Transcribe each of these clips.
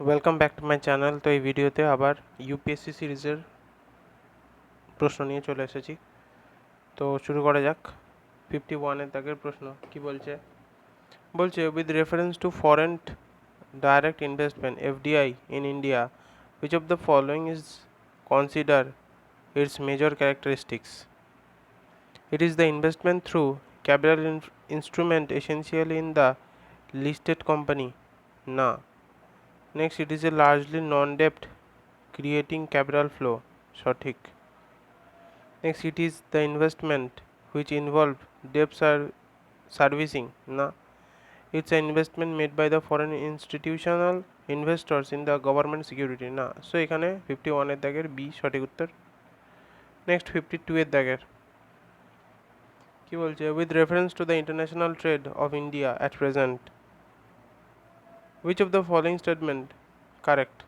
Welcome back to my channel. তো এই ভিডিওতে আবার ইউপিএসসি সিরিজের প্রশ্ন নিয়ে চলে এসেছি। তো শুরু করা যাক। 51-এর দাগের প্রশ্ন কি বলছে? With reference two foreign direct investment FDI in India, which of the following is consider its major characteristics? It is the investment through capital instrument essentially in the listed company. Na. Next, it is a largely non-debt creating capital flow. সঠিক। Next, it is the investment which involve debt servicing. Na. It's an investment made by the foreign institutional investors in the government security. না। So এখানে 51-এর দাগের B সঠিক উত্তর। Next 52-এর দাগের কি বলছে? With reference to the international trade of India at present, which of the following statement correct?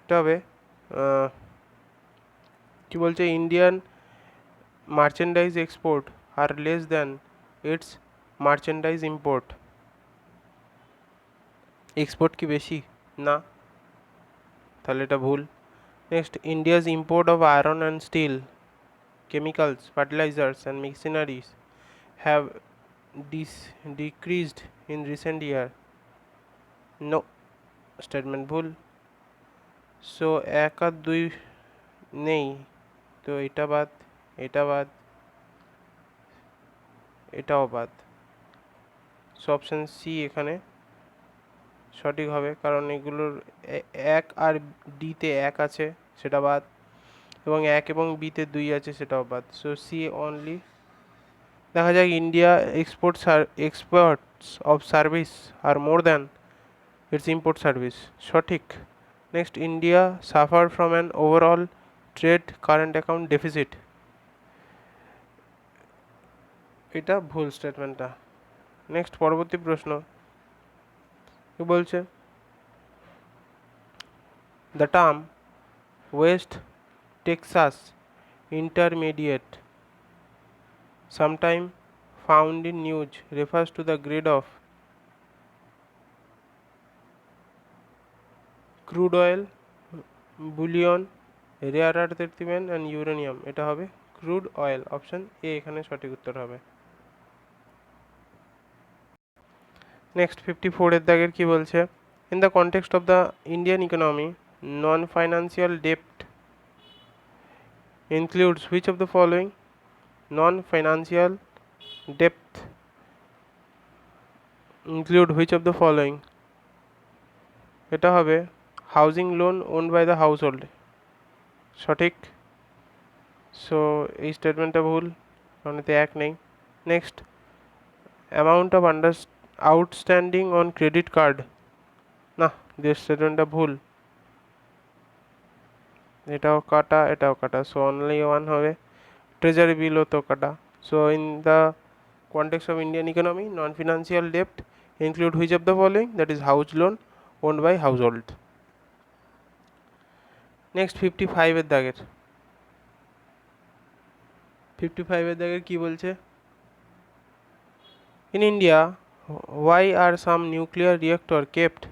এটা হবে কি বলছে? Indian merchandise export are less than its merchandise import. Export কি বেশি? না, তাহলে এটা ভুল। Next, India's import of iron and steel, chemicals, fertilizers and machineries have decreased in recent year. No, statement ভুল। সো 1 আর 2 নেই, তো এটা বাদ, এটা বাদ, এটাও বাদ। সো অপশান সি এখানে সঠিক হবে, কারণ এগুলোর 1 আর ডিতে 1 আছে, সেটা বাদ, এবং 1 এবং বিতে 2 আছে, সেটাও বাদ। So C only. দেখা যায় India exports of service are more than its import service. সঠিক। Next, India suffer from an overall trade current account deficit. এটা ভুল স্টেটমেন্টটা। নেক্সট, পরবর্তী প্রশ্ন কি বলছে? The term West Texas intermediate sometime found in news refers to the grade of crude oil, bullion, rare earth element and uranium. এটা হবে crude oil. Option A এখানে সঠিক উত্তর হবে। নেক্সট 54-এর দাগের কি বলছে? In the context of the Indian economy, non financial ডেপ্ট includes which of the following? Non-financial debt include which of the following? এটা হবে housing loan owned by the household. সঠিক। সো এই স্টেটমেন্টটা ভুল, কারণ এতে 1 নেই। Next, amount of outstanding on credit card. না, যে স্টেটমেন্টটা ভুল, এটাও কাটা, এটাও কাটা। সো অনলি 1 হবে। ট্রেজারি বিলও তো কাটা। So in the context of Indian economy, non-financial debt include which of the following? That is house loan owned by household. Next 55-এর দাগের 55-এর দাগের কি বলছে? In India, why are some nuclear reactor kept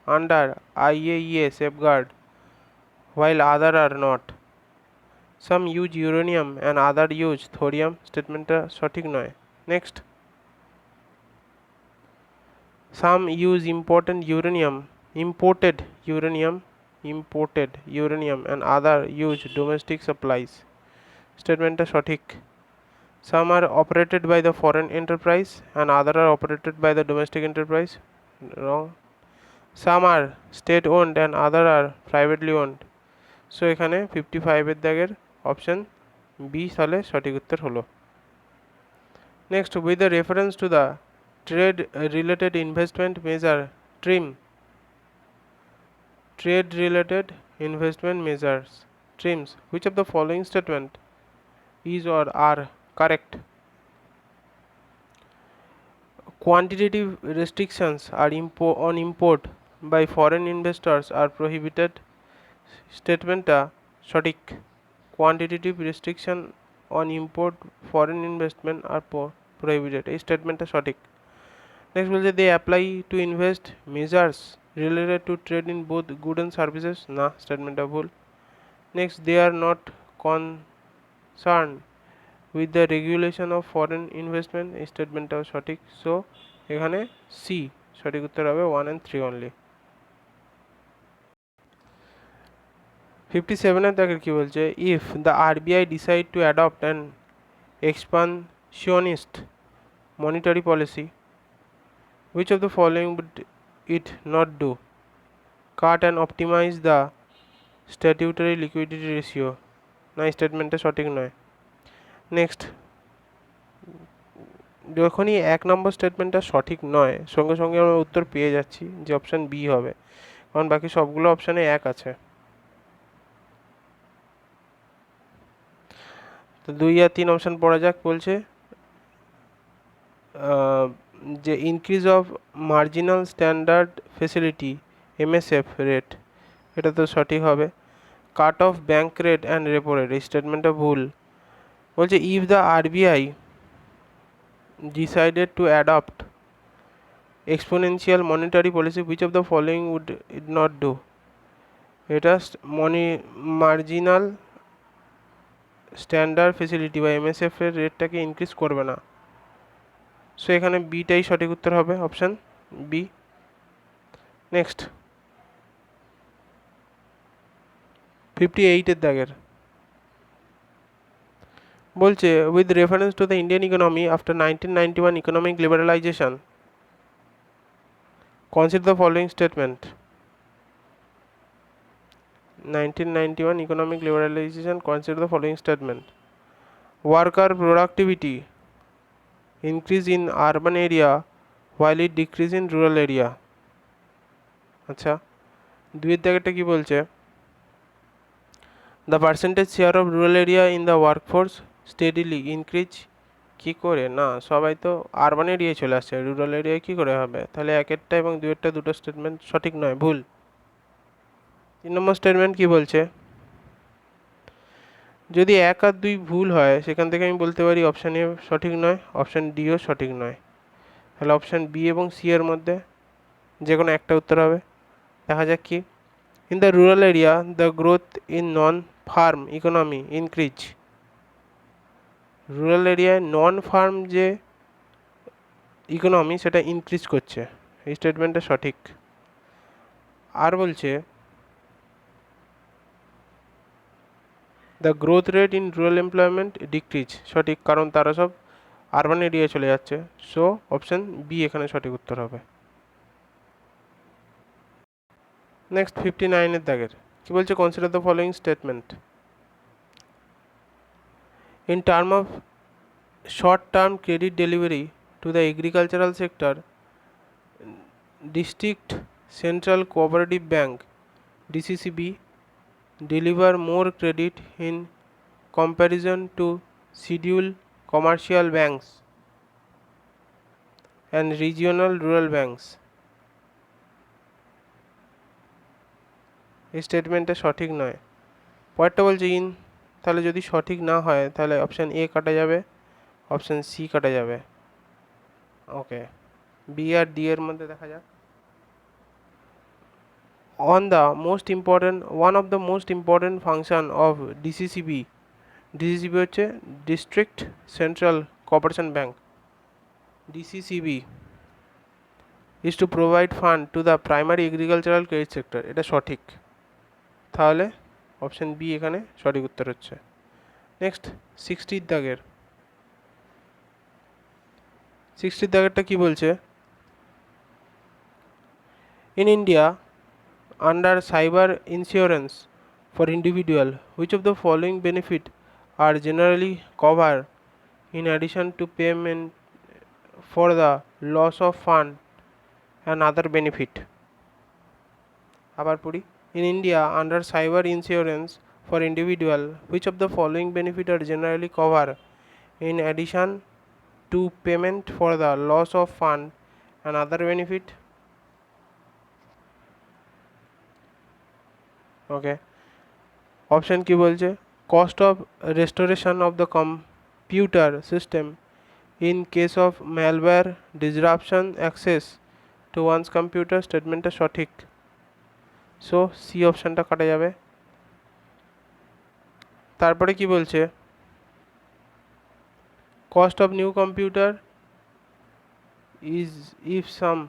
under IAEA safeguard while other are not? Some use uranium and other use thorium. স্টেটমেন্টটা সঠিক নয়। Next, some use imported uranium and other use domestic supplies. স্টেটমেন্টটা সঠিক। Some are operated by the foreign enterprise and other are operated by the domestic enterprise. Wrong. Some are state owned and other are privately owned. So এখানে 55-এর দাগের option B তাহলে সঠিক উত্তর হলো। Next, with the reference to the trade related investment measure trim, trade related investment measures trims, which of the following statement is or are correct? Quantitative restrictions are on import by foreign investors are prohibited. স্টেটমেন্টটা সঠিক। Quantitative restriction on import foreign investment are prohibited, এই স্টেটমেন্টটা সঠিক। Next বলছে they apply to invest measures related to trade in both good and services, না স্টেটমেন্টটা ভুল। Next they are not concern with the regulation of foreign investment, এই স্টেটমেন্টটাও সঠিক। সো এখানে সি সঠিক উত্তর হবে 1 and 3 অনলি। 57 দাগের কি বলছে, if the RBI decide to adopt an expansionist monetary policy, which of the following would it not do? Cut and optimize the statutory liquidity ratio, না স্টেটমেন্টটা সঠিক নয়। নেক্সট, যখনই 1 নম্বর স্টেটমেন্টটা সঠিক নয় সঙ্গে সঙ্গে আমরা উত্তর পেয়ে যাচ্ছি যে অপশান বি হবে, কারণ বাকি সবগুলো অপশানে 1 আছে। তো 2 আর 3 অপশান পড়া যাক। বলছে যে increase of marginal standard facility MSF rate, এটা তো সঠিক হবে। Cut of bank rate and repo rate, এই স্টেটমেন্টটা ভুল। বলছে if the RBI decided to adopt exponential monetary policy, which of the following would it not do, এটা marginal standard facility বা এমএসএফ এর রেটটাকে ইনক্রিজ করবে না। সো এখানে বিটাই সঠিক উত্তর হবে, অপশান বি। নেক্সট 58 দাগের বলছে with reference to the Indian economy after 1991 economic liberalisation, consider the following statement. 1991 economic liberalization, consider the following statement. Worker productivity increase in urban area while it decrease in rural area. আচ্ছা, দুইয়ের দাগেরটা কি বলছে, the percentage share of rural area in the workforce steadily increase, কি করে, না সবাই তো urban এরিয়ায় চলে আসছে, রুরাল এরিয়ায় কি করে হবে, তাহলে একেরটা এবং দুইয়েরটা দুটো স্টেটমেন্ট সঠিক নয়, ভুল। 3 নম্বর স্টেটমেন্ট কি বলছে, যদি 1 আর 2 ভুল হয় সেখান থেকে আমি বলতে পারি অপশান এ সঠিক নয়, অপশান ডিও সঠিক নয়, তাহলে অপশান বি এবং সি এর মধ্যে যে কোনো একটা উত্তর হবে। দেখা যাক কি, in the rural area the growth in non farm economy increase, rural এরিয়ায় নন ফার্ম যে ইকোনমি সেটা ইনক্রিজ করছে, এই স্টেটমেন্টটা সঠিক। আর বলছে the growth rate in rural employment decrease, সঠিক, কারণ তারা সব আরবান এরিয়ায় চলে যাচ্ছে। সো অপশান বি এখানে সঠিক উত্তর হবে। নেক্সট 59 এর দাগের কি বলছে, consider the following statement. In term of short term credit delivery to the agricultural sector, district central cooperative bank DCCB deliver more credit in comparison to scheduled commercial banks and regional rural banks, এই স্টেটমেন্টটা সঠিক নয়। পরেরটা বলছে in, তাহলে যদি সঠিক না হয় তাহলে অপশান এ কাটা যাবে, অপশান সি কাটা যাবে। ওকে, বি আর ডি এর মধ্যে দেখা যাক। On the most important, one of the most important function of DCCB হচ্ছে district central cooperation bank, DCCB is to provide fund to the primary agricultural credit sector, এটা সঠিক, তাহলে অপশান বি এখানে সঠিক উত্তর হচ্ছে। নেক্সট 60 দাগের, 60 দাগেরটা কি বলছে, in India under cyber insurance for individual, which of the following benefit are generally covered in addition to payment for the loss of fund and other benefit? আবার পড়ি, in India under cyber insurance for individual, which of the following benefit are generally covered in addition to payment for the loss of fund and other benefit? Okay, option কি বলছে, cost of restoration of the computer system in case of malware disruption access to once computer স্টেটমেন্টটা সঠিক। So C অপশানটা কাটা যাবে। তারপরে কি বলছে, cost of new computer is if some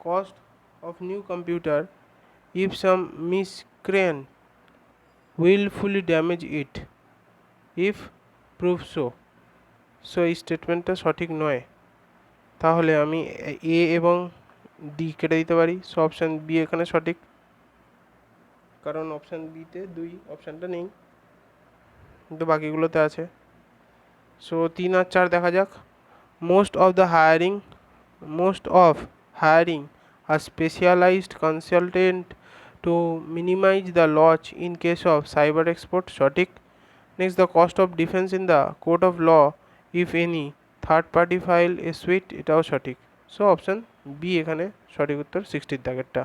cost of new computer if some miscreant willfully damage it if prove so এই স্টেটমেন্টটা সঠিক নয়। তাহলে আমি এ এবং ডি কেটে দিতে পারি। সো অপশান বি এখানে সঠিক, কারণ অপশান বিতে দুই অপশানটা নেই, কিন্তু বাকিগুলোতে আছে। সো 3 আর 4 দেখা যাক। Most of hiring a specialized consultant to minimize the loss in case of cyber export সঠিক। Next, the cost of defense in the court of law if any third party file a suit, এটাও সঠিক। So option B এখানে সঠিক উত্তর 60 দাগেরটা।